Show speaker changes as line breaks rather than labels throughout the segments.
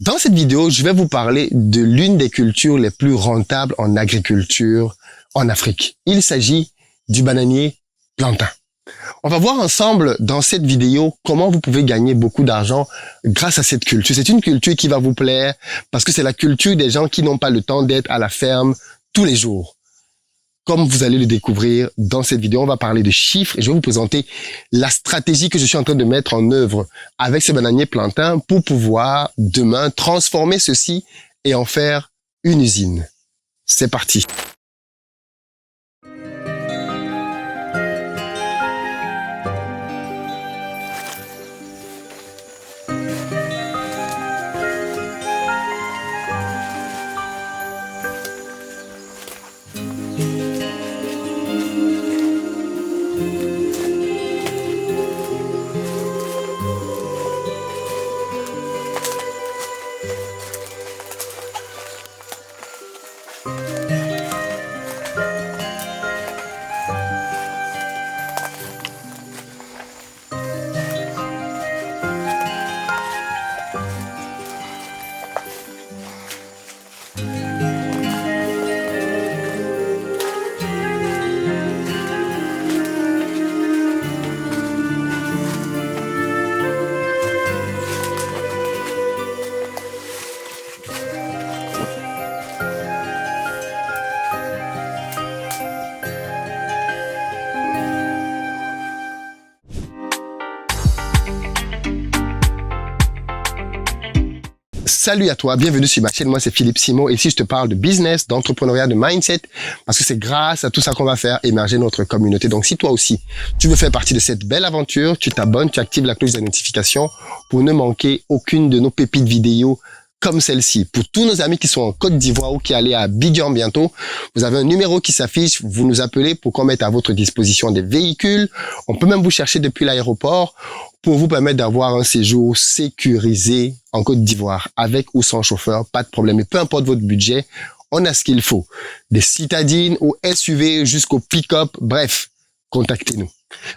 Dans cette vidéo, je vais vous parler de l'une des cultures les plus rentables en agriculture en Afrique. Il s'agit du bananier plantain. On va voir ensemble dans cette vidéo comment vous pouvez gagner beaucoup d'argent grâce à cette culture. C'est une culture qui va vous plaire parce que c'est la culture des gens qui n'ont pas le temps d'être à la ferme tous les jours. Comme vous allez le découvrir dans cette vidéo, on va parler de chiffres et je vais vous présenter la stratégie que je suis en train de mettre en œuvre avec ce bananier plantain pour pouvoir demain transformer ceci et en faire une usine. C'est parti. Salut à toi, bienvenue sur ma chaîne, moi c'est Philippe Simon et ici je te parle de business, d'entrepreneuriat, de mindset parce que c'est grâce à tout ça qu'on va faire émerger notre communauté. Donc si toi aussi tu veux faire partie de cette belle aventure, tu t'abonnes, tu actives la cloche de notification pour ne manquer aucune de nos pépites vidéo comme celle-ci. Pour tous nos amis qui sont en Côte d'Ivoire ou qui allaient à Abidjan bientôt, vous avez un numéro qui s'affiche, vous nous appelez pour qu'on mette à votre disposition des véhicules. On peut même vous chercher depuis l'aéroport pour vous permettre d'avoir un séjour sécurisé en Côte d'Ivoire, avec ou sans chauffeur, pas de problème. Et peu importe votre budget, on a ce qu'il faut. Des citadines au SUV jusqu'au pick-up, bref, contactez-nous.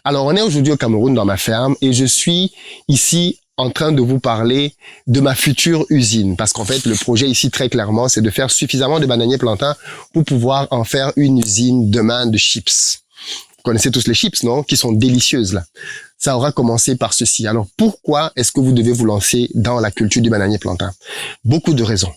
Alors, on est aujourd'hui au Cameroun dans ma ferme et je suis ici en train de vous parler de ma future usine. Parce qu'en fait, le projet ici, très clairement, c'est de faire suffisamment de bananiers plantains pour pouvoir en faire une usine demain de chips. Vous connaissez tous les chips, non? Qui sont délicieuses, là. Ça aura commencé par ceci. Alors, pourquoi est-ce que vous devez vous lancer dans la culture du bananier plantain? Beaucoup de raisons.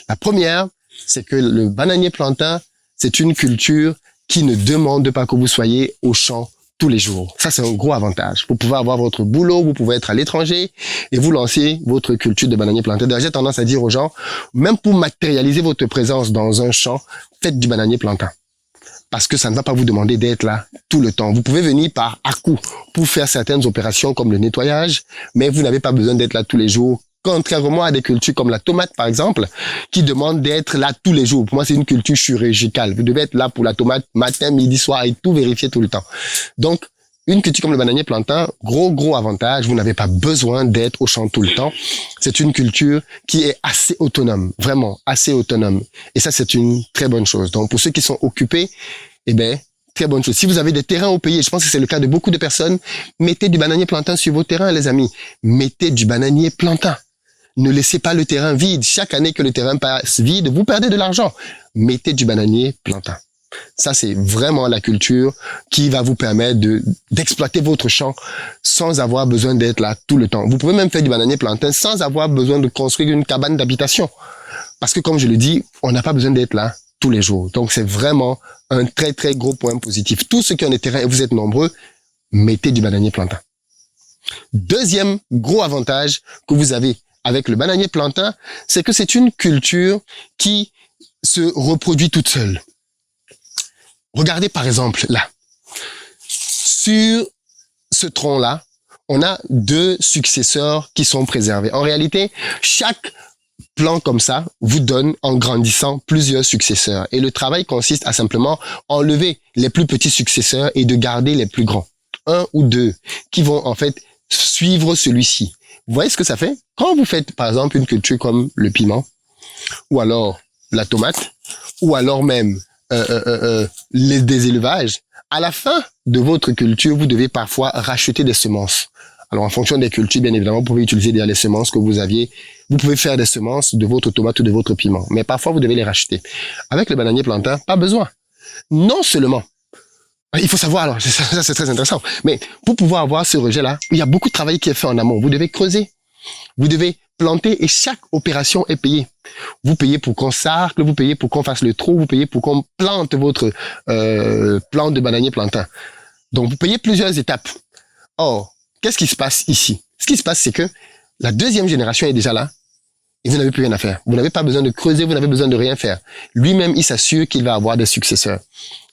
La première, c'est que le bananier plantain, c'est une culture qui ne demande pas que vous soyez au champ tous les jours. Ça, c'est un gros avantage. Vous pouvez avoir votre boulot, vous pouvez être à l'étranger et vous lancer votre culture de bananier plantain. D'ailleurs, j'ai tendance à dire aux gens, même pour matérialiser votre présence dans un champ, faites du bananier plantain. Parce que ça ne va pas vous demander d'être là tout le temps. Vous pouvez venir par à-coup pour faire certaines opérations comme le nettoyage, mais vous n'avez pas besoin d'être là tous les jours. Contrairement à des cultures comme la tomate, par exemple, qui demandent d'être là tous les jours. Pour moi, c'est une culture chirurgicale. Vous devez être là pour la tomate matin, midi, soir et tout vérifier tout le temps. Donc, une culture comme le bananier plantain, gros avantage, vous n'avez pas besoin d'être au champ tout le temps. C'est une culture qui est assez autonome, vraiment assez autonome. Et ça, c'est une très bonne chose. Donc, pour ceux qui sont occupés, eh ben, très bonne chose. Si vous avez des terrains au pays, je pense que c'est le cas de beaucoup de personnes, mettez du bananier plantain sur vos terrains, les amis. Mettez du bananier plantain. Ne laissez pas le terrain vide. Chaque année que le terrain passe vide, vous perdez de l'argent. Mettez du bananier plantain. Ça, c'est vraiment la culture qui va vous permettre d'exploiter votre champ sans avoir besoin d'être là tout le temps. Vous pouvez même faire du bananier plantain sans avoir besoin de construire une cabane d'habitation. Parce que, comme je le dis, on n'a pas besoin d'être là tous les jours. Donc, c'est vraiment un très gros point positif. Tous ceux qui ont des terrains, et vous êtes nombreux, mettez du bananier plantain. Deuxième gros avantage que vous avez avec le bananier plantain, c'est que c'est une culture qui se reproduit toute seule. Regardez par exemple là. Sur ce tronc-là, on a 2 successeurs qui sont préservés. En réalité, chaque plan comme ça vous donne, en grandissant, plusieurs successeurs. Et le travail consiste à simplement enlever les plus petits successeurs et de garder les plus grands. 1 ou 2 qui vont en fait suivre celui-ci. Vous voyez ce que ça fait? Quand vous faites, par exemple, une culture comme le piment, ou alors la tomate, ou alors même des élevages, à la fin de votre culture, vous devez parfois racheter des semences. Alors, en fonction des cultures, bien évidemment, vous pouvez utiliser les semences que vous aviez vous pouvez faire des semences de votre tomate ou de votre piment. Mais parfois, vous devez les racheter. Avec le bananier plantain, pas besoin. Non seulement, il faut savoir, alors, ça c'est très intéressant, mais pour pouvoir avoir ce rejet-là, il y a beaucoup de travail qui est fait en amont. Vous devez creuser, vous devez planter et chaque opération est payée. Vous payez pour qu'on sarcle, vous payez pour qu'on fasse le trou, vous payez pour qu'on plante votre plante de bananier plantain. Donc, vous payez plusieurs étapes. Or, qu'est-ce qui se passe ici? Ce qui se passe, c'est que la deuxième génération est déjà là et vous n'avez plus rien à faire. Vous n'avez pas besoin de creuser, vous n'avez besoin de rien faire. Lui-même, il s'assure qu'il va avoir des successeurs.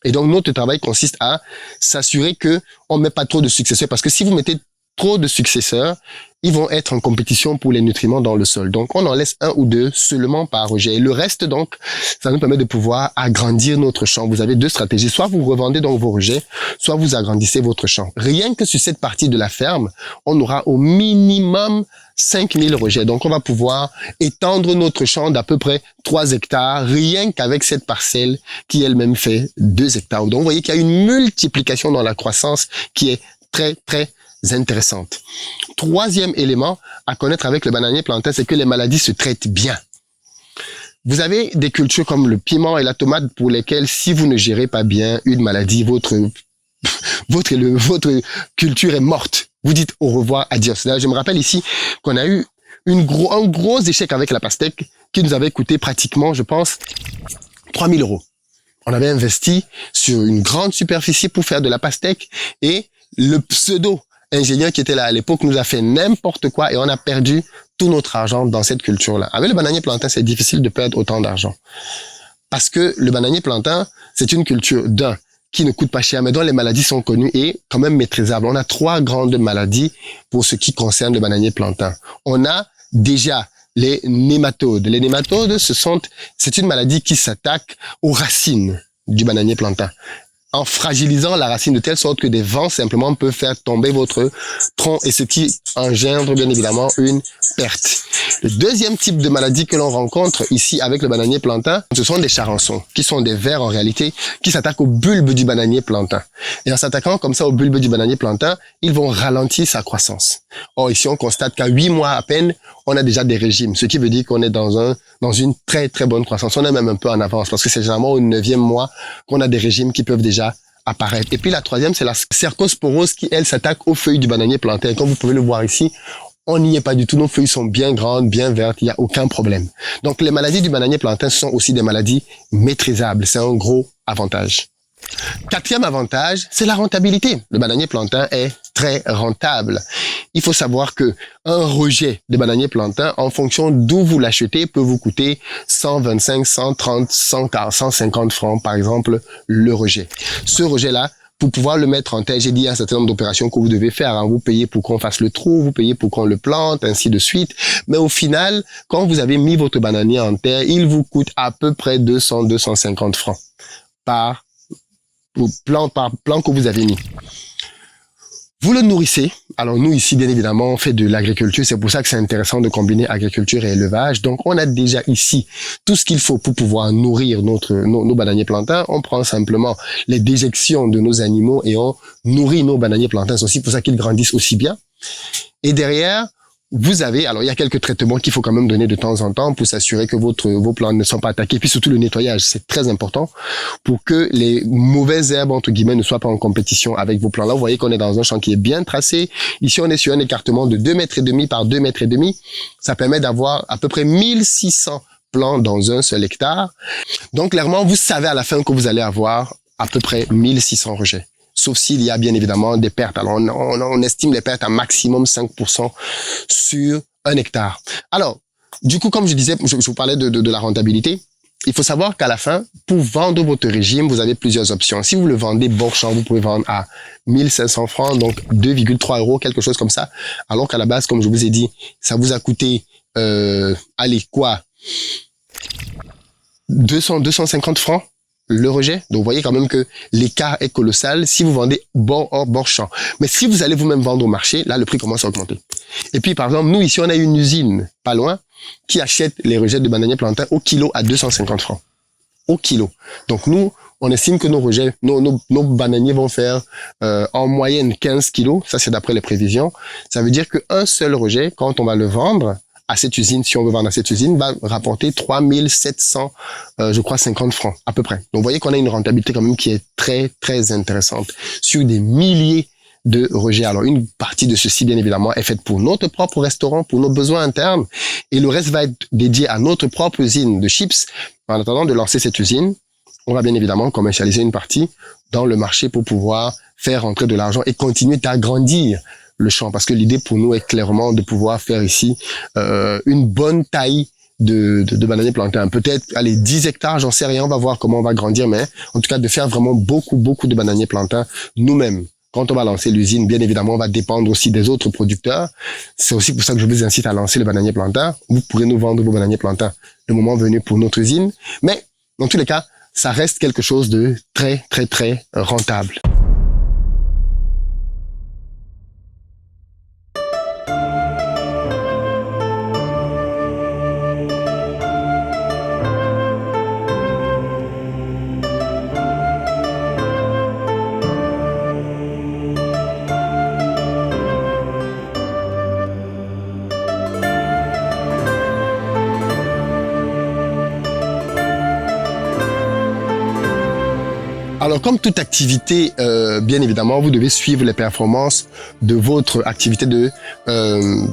Et donc, notre travail consiste à s'assurer que on met pas trop de successeurs parce que si vous mettez trop de successeurs, ils vont être en compétition pour les nutriments dans le sol. Donc, on en laisse un ou deux seulement par rejet. Et le reste, donc, ça nous permet de pouvoir agrandir notre champ. Vous avez deux stratégies. Soit vous revendez donc vos rejets, soit vous agrandissez votre champ. Rien que sur cette partie de la ferme, on aura au minimum 5000 rejets. Donc, on va pouvoir étendre notre champ d'à peu près 3 hectares, rien qu'avec cette parcelle qui elle-même fait 2 hectares. Donc, vous voyez qu'il y a une multiplication dans la croissance qui est très, très intéressante. Troisième élément à connaître avec le bananier plantain, c'est que les maladies se traitent bien. Vous avez des cultures comme le piment et la tomate pour lesquelles, si vous ne gérez pas bien une maladie, votre culture est morte. Vous dites au revoir, adios. Là, je me rappelle ici qu'on a eu un gros échec avec la pastèque qui nous avait coûté pratiquement, je pense, 3000 €. On avait investi sur une grande superficie pour faire de la pastèque et le pseudo-ingénieur qui était là à l'époque nous a fait n'importe quoi et on a perdu tout notre argent dans cette culture-là. Avec le bananier plantain, c'est difficile de perdre autant d'argent. Parce que le bananier plantain, c'est une culture qui ne coûte pas cher, mais dont les maladies sont connues et quand même maîtrisables. On a 3 grandes maladies pour ce qui concerne le bananier plantain. On a déjà les nématodes. Les nématodes, c'est une maladie qui s'attaque aux racines du bananier plantain, en fragilisant la racine de telle sorte que des vents simplement peuvent faire tomber votre tronc et ce qui engendre bien évidemment une perte. Le deuxième type de maladie que l'on rencontre ici avec le bananier plantain, ce sont des charançons, qui sont des vers en réalité, qui s'attaquent au bulbe du bananier plantain. Et en s'attaquant comme ça au bulbe du bananier plantain, ils vont ralentir sa croissance. Or ici, on constate qu'à 8 mois à peine, on a déjà des régimes, ce qui veut dire qu'on est dans une très très bonne croissance. On est même un peu en avance parce que c'est généralement au 9e mois qu'on a des régimes qui peuvent déjà apparaître. Et puis la troisième, c'est la cercosporose qui, elle, s'attaque aux feuilles du bananier plantain. Et comme vous pouvez le voir ici, on n'y est pas du tout. Nos feuilles sont bien grandes, bien vertes, il n'y a aucun problème. Donc les maladies du bananier plantain sont aussi des maladies maîtrisables. C'est un gros avantage. Quatrième avantage, c'est la rentabilité. Le bananier plantain est très rentable. Il faut savoir que un rejet de bananier plantain, en fonction d'où vous l'achetez, peut vous coûter 125, 130, 140, 150 francs, par exemple, le rejet. Ce rejet-là, pour pouvoir le mettre en terre, j'ai dit un certain nombre d'opérations que vous devez faire. Hein. Vous payez pour qu'on fasse le trou, vous payez pour qu'on le plante, ainsi de suite. Mais au final, quand vous avez mis votre bananier en terre, il vous coûte à peu près 200, 250 francs par plan que vous avez mis. Vous le nourrissez. Alors nous ici, bien évidemment, on fait de l'agriculture. C'est pour ça que c'est intéressant de combiner agriculture et élevage. Donc on a déjà ici tout ce qu'il faut pour pouvoir nourrir nos bananiers plantains. On prend simplement les déjections de nos animaux et on nourrit nos bananiers plantains. C'est aussi pour ça qu'ils grandissent aussi bien. Et derrière, vous avez, alors il y a quelques traitements qu'il faut quand même donner de temps en temps pour s'assurer que vos plantes ne sont pas attaquées. Puis surtout le nettoyage, c'est très important pour que les mauvaises herbes, entre guillemets, ne soient pas en compétition avec vos plants. Là, vous voyez qu'on est dans un champ qui est bien tracé. Ici, on est sur un écartement de 2,5 mètres par 2,5 mètres. Ça permet d'avoir à peu près 1600 plants dans un seul hectare. Donc clairement, vous savez à la fin que vous allez avoir à peu près 1600 rejets. Sauf s'il y a bien évidemment des pertes. Alors, on estime les pertes à maximum 5% sur un hectare. Alors, du coup, comme je disais, je vous parlais de la rentabilité. Il faut savoir qu'à la fin, pour vendre votre régime, vous avez plusieurs options. Si vous le vendez bon champ, vous pouvez vendre à 1500 francs, donc 2,3 €, quelque chose comme ça. Alors qu'à la base, comme je vous ai dit, ça vous a coûté, 250 francs le rejet. Donc, vous voyez quand même que l'écart est colossal si vous vendez bord champ. Mais si vous allez vous-même vendre au marché, là, le prix commence à augmenter. Et puis, par exemple, nous, ici, on a une usine pas loin qui achète les rejets de bananier plantain au kilo à 250 francs. Au kilo. Donc, nous, on estime que nos rejets, nos bananiers vont faire en moyenne 15 kilos. Ça, c'est d'après les prévisions. Ça veut dire qu'un seul rejet, quand on va le vendre à cette usine, si on veut vendre à cette usine, va rapporter 3700, je crois, 50 francs, à peu près. Donc, vous voyez qu'on a une rentabilité quand même qui est très, très intéressante sur des milliers de rejets. Alors, une partie de ceci, bien évidemment, est faite pour notre propre restaurant, pour nos besoins internes, et le reste va être dédié à notre propre usine de chips. En attendant de lancer cette usine, on va bien évidemment commercialiser une partie dans le marché pour pouvoir faire entrer de l'argent et continuer d'agrandir le champ. Parce que l'idée pour nous est clairement de pouvoir faire ici une bonne taille de bananiers plantains. Peut-être, allez, 10 hectares, j'en sais rien, on va voir comment on va grandir, mais en tout cas de faire vraiment beaucoup de bananiers plantains nous-mêmes. Quand on va lancer l'usine, bien évidemment, on va dépendre aussi des autres producteurs. C'est aussi pour ça que je vous incite à lancer le bananier plantain. Vous pourrez nous vendre vos bananiers plantains le moment venu pour notre usine. Mais, dans tous les cas, ça reste quelque chose de très, très, très rentable. Alors, comme toute activité, bien évidemment, vous devez suivre les performances de votre activité de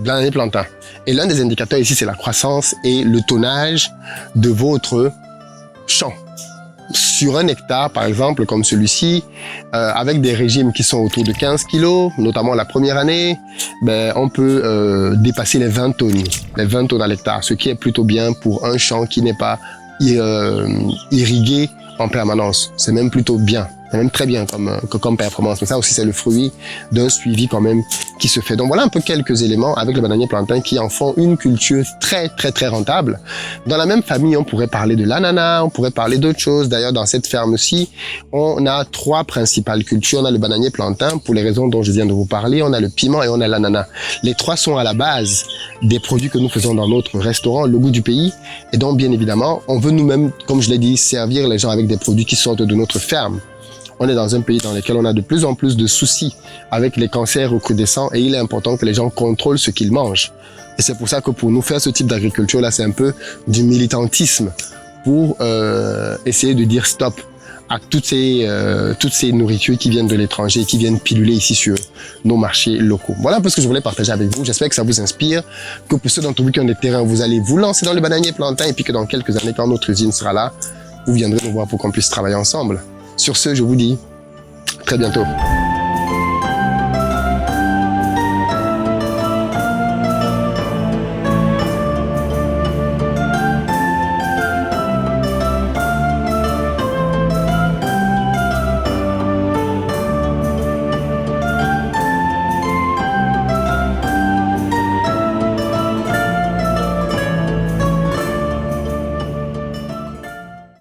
bananier plantain. Et l'un des indicateurs ici, c'est la croissance et le tonnage de votre champ. Sur un hectare, par exemple, comme celui-ci, avec des régimes qui sont autour de 15 kilos, notamment la première année, ben, on peut dépasser les 20 tonnes. Les 20 tonnes à l'hectare, ce qui est plutôt bien pour un champ qui n'est pas irrigué en permanence. C'est même plutôt bien. C'est même très bien comme performance. Mais ça aussi, c'est le fruit d'un suivi quand même qui se fait. Donc voilà un peu quelques éléments avec le bananier plantain qui en font une culture très, très, très rentable. Dans la même famille, on pourrait parler de l'ananas, on pourrait parler d'autres choses. D'ailleurs, dans cette ferme-ci, on a 3 principales cultures. On a le bananier plantain, pour les raisons dont je viens de vous parler. On a le piment et on a l'ananas. Les 3 sont à la base des produits que nous faisons dans notre restaurant, Le Goût du Pays. Et donc, bien évidemment, on veut nous-mêmes, comme je l'ai dit, servir les gens avec des produits qui sortent de notre ferme. On est dans un pays dans lequel on a de plus en plus de soucis avec les cancers recrudescents et il est important que les gens contrôlent ce qu'ils mangent. Et c'est pour ça que pour nous faire ce type d'agriculture-là, c'est un peu du militantisme pour essayer de dire stop à toutes ces nourritures qui viennent de l'étranger, qui viennent piluler ici sur nos marchés locaux. Voilà un peu ce que je voulais partager avec vous. J'espère que ça vous inspire, que pour ceux d'entre vous qui ont des terrains, vous allez vous lancer dans le bananier plantain et puis que dans quelques années, quand notre usine sera là, vous viendrez nous voir pour qu'on puisse travailler ensemble. Sur ce, je vous dis à très bientôt.